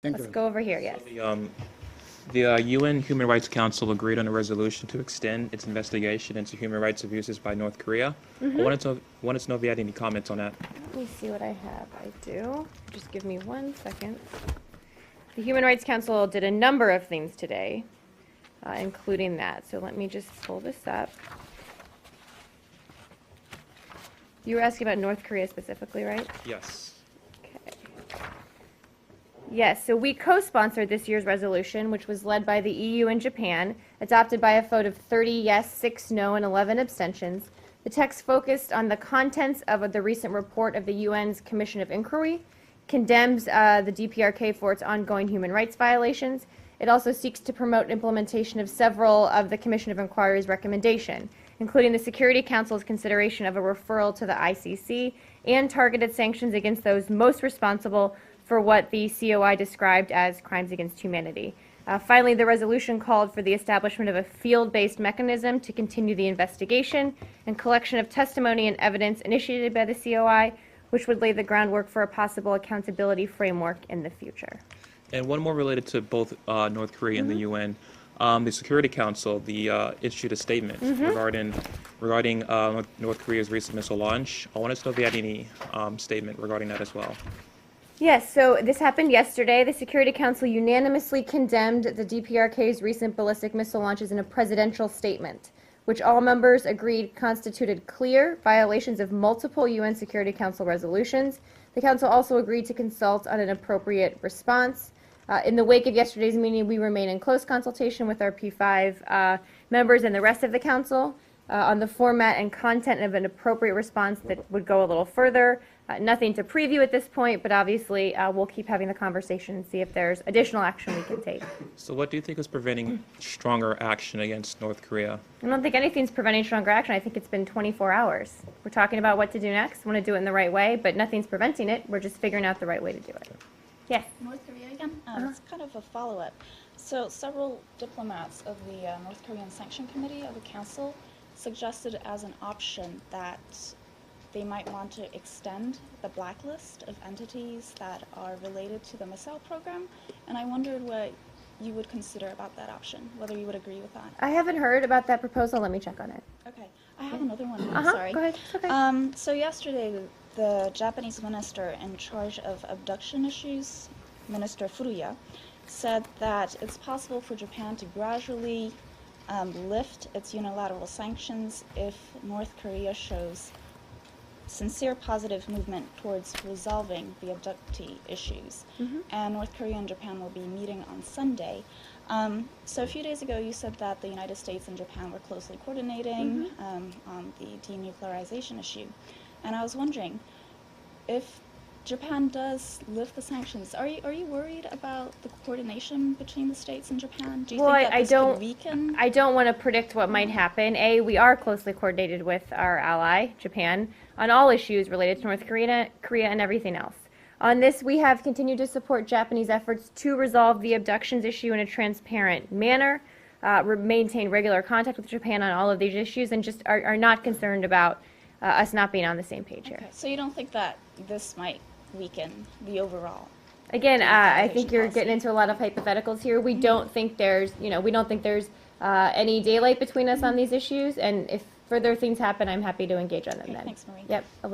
Let's go over here, yes. The UN Human Rights Council agreed on a resolution to extend its investigation into human rights abuses by North Korea. I wanted to know if you had any comments on that. Let me see what I have. I do. Just give me 1 second. The Human Rights Council did a number of things today, including that. So let me just pull this up. You were asking about North Korea specifically, right? Yes. Okay. Yes, so we co-sponsored this year's resolution, which was led by the EU and Japan, adopted by a vote of 30 yes, 6 no, and 11 abstentions. The text focused on the contents of the recent report of the UN's Commission of Inquiry, condemns the DPRK for its ongoing human rights violations. It also seeks to promote implementation of several of the Commission of Inquiry's recommendation, including the Security Council's consideration of a referral to the ICC and targeted sanctions against those most responsible for what the COI described as crimes against humanity. Finally, the resolution called for the establishment of a field-based mechanism to continue the investigation and collection of testimony and evidence initiated by the COI, which would lay the groundwork for a possible accountability framework in the future. And one more related to both North Korea and the UN. The Security Council issued a statement regarding North Korea's recent missile launch. I wanted to know if you had any statement regarding that as well. Yes, so this happened yesterday. The Security Council unanimously condemned the DPRK's recent ballistic missile launches in a presidential statement, which all members agreed constituted clear violations of multiple UN Security Council resolutions. The Council also agreed to consult on an appropriate response. In the wake of yesterday's meeting, we remain in close consultation with our P5 members and the rest of the Council on the format and content of an appropriate response that would go a little further. Nothing to preview at this point, but obviously we'll keep having the conversation and see if there's additional action we can take. So what do you think is preventing stronger action against North Korea? I don't think anything's preventing stronger action. I think it's been 24 hours. We're talking about what to do next. We want to do it in the right way, but nothing's preventing it. We're just figuring out the right way to do it. Yes? North Korea again? It's kind of a follow-up. So several diplomats of the North Korean Sanction Committee of the Council suggested as an option that they might want to extend the blacklist of entities that are related to the missile program, and I wondered what you would consider about that option, whether you would agree with that. I haven't heard about that proposal. Let me check on it. Okay, I have another one. I'm sorry. Go ahead. It's okay. So yesterday, the Japanese minister in charge of abduction issues, Minister Furuya, said that it's possible for Japan to gradually lift its unilateral sanctions if North Korea shows sincere positive movement towards resolving the abductee issues. And North Korea and Japan will be meeting on Sunday. So a few days ago you said that the United States and Japan were closely coordinating on the denuclearization issue. And I was wondering, if Japan does lift the sanctions, are you worried about the coordination between the States and Japan? Do you think that this could weaken? I don't want to predict what might happen. We are closely coordinated with our ally, Japan, on all issues related to North Korea and everything else. On this, we have continued to support Japanese efforts to resolve the abductions issue in a transparent manner, maintain regular contact with Japan on all of these issues, and just are not concerned about us not being on the same page here. So you don't think that this might weaken the overall? Again, I think you're getting into a lot of hypotheticals here. We don't think there's, any daylight between us on these issues, and if further things happen, I'm happy to engage on them then. Thanks, Marie. Yep, Elise.